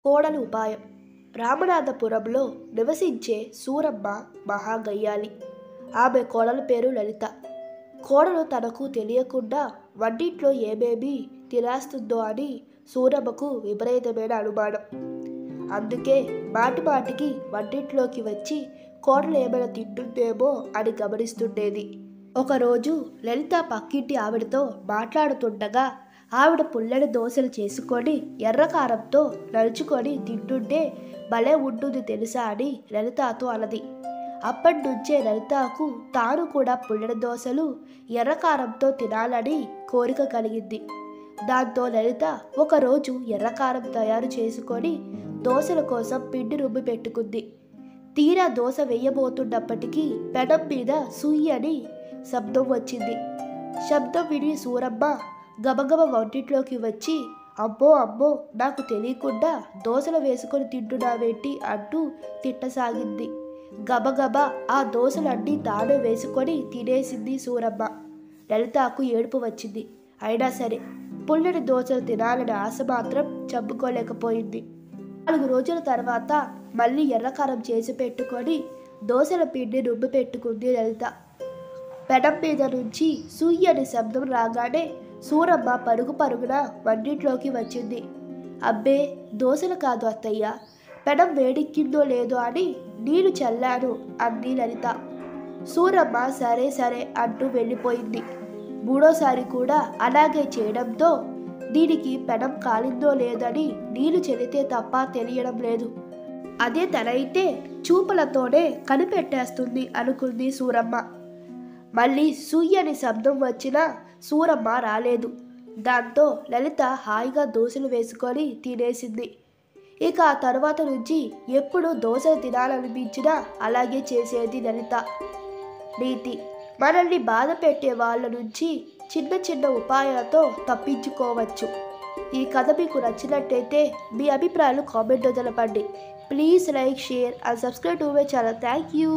కోడలు ఉపాయం. రామనాథపురంలో నివసించే సూరమ్మ మహాగయ్యాలి. ఆమె కోడల పేరు లలిత. కోడలు తనకు తెలియకుండా వంటింట్లో ఏమేమి తినేస్తుందో అని సూరమ్మకు విపరీతమైన అనుమానం. అందుకే మాటిమాటికి వంటింట్లోకి వచ్చి కోడలు ఏమైనా తింటుందేమో అని గమనిస్తుండేది. ఒకరోజు లలిత పక్కింటి ఆవిడతో మాట్లాడుతుండగా ఆవిడ పుల్లని దోశలు చేసుకొని ఎర్రకారంతో నలుచుకొని తింటుంటే భలే ఉంటుంది తెలుసా అని లలితతో అన్నది. అప్పటి నుంచే లలితకు తాను కూడా పుల్లని దోశలు ఎర్రకారంతో తినాలని కోరిక కలిగింది. దాంతో లలిత ఒకరోజు ఎర్రకారం తయారు చేసుకొని దోశల కోసం పిండి రుబ్బి పెట్టుకుంది. తీరా దోశ వేయబోతున్నప్పటికీ పెనం మీద సుయ్యి అని శబ్దం వచ్చింది. శబ్దం విని సూరమ్మ గబగబ వంటింట్లోకి వచ్చి అమ్మో అమ్మో నాకు తెలియకుండా దోశలు వేసుకొని తింటున్నావేంటి అంటూ తిట్టసాగింది. గబగబా ఆ దోశలన్నీ తాను వేసుకొని తినేసింది సూరమ్మ. లలితకు ఏడుపు వచ్చింది. అయినా సరే పుల్లని దోశలు తినాలని ఆశ మాత్రం చంపుకోలేకపోయింది. 4 రోజుల తర్వాత మళ్ళీ ఎర్రకారం చేసి పెట్టుకొని దోశల పిండి రుబ్బి పెట్టుకుంది లలిత. పెనం మీద నుంచి సుయ్యి అనే శబ్దం రాగానే సూరమ్మ పరుగు పరుగున వంటింట్లోకి వచ్చింది. అబ్బే దోశలు కాదు అత్తయ్య, పెనం వేడెక్కిందో లేదో అని నీళ్లు చల్లాను అంది లలిత. సూరమ్మ సరే సరే అంటూ వెళ్ళిపోయింది. 3వసారి కూడా అలాగే చేయడంతో దీనికి పెనం కాలిందో లేదని నీళ్లు చెల్లితే తప్ప తెలియడం లేదు. అదే తనైతే చూపులతోనే కనిపెట్టేస్తుంది అనుకుంది సూరమ్మ. మళ్ళీ సుయ్యి అనే శబ్దం వచ్చినా సూరమ్మ రాలేదు. దాంతో లలిత హాయిగా దోశలు వేసుకొని తినేసింది. ఇక ఆ తర్వాత నుంచి ఎప్పుడు దోశలు తినాలనిపించినా అలాగే చేసేది లలిత. నీతి: మనల్ని బాధ పెట్టే వాళ్ళ నుంచి చిన్న చిన్న ఉపాయాలతో తప్పించుకోవచ్చు. ఈ కథ మీకు నచ్చినట్టయితే మీ అభిప్రాయాలు కామెంట్లో తెలపండి. Please like, share and subscribe to my channel. Thank you.